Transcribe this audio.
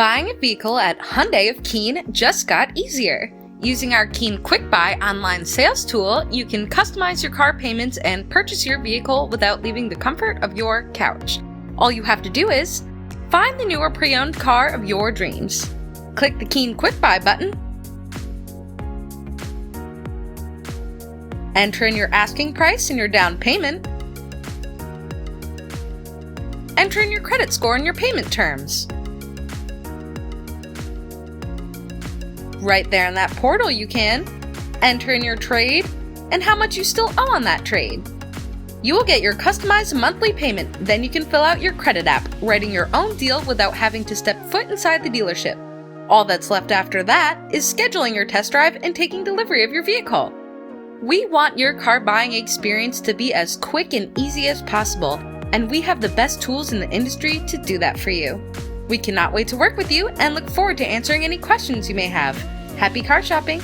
Buying a vehicle at Hyundai of Keene just got easier. Using our Keene Quick Buy online sales tool, you can customize your car payments and purchase your vehicle without leaving the comfort of your couch. All you have to do is find the new or pre-owned car of your dreams. Click the Keene Quick Buy button, enter in your asking price and your down payment, enter in your credit score and your payment terms. Right there in that portal you can enter in your trade and how much you still owe on that trade. You will get your customized monthly payment, then you can fill out your credit app, writing your own deal without having to step foot inside the dealership. All that's left after that is scheduling your test drive and taking delivery of your vehicle. We want your car buying experience to be as quick and easy as possible, and we have the best tools in the industry to do that for you. We cannot wait to work with you and look forward to answering any questions you may have. Happy car shopping!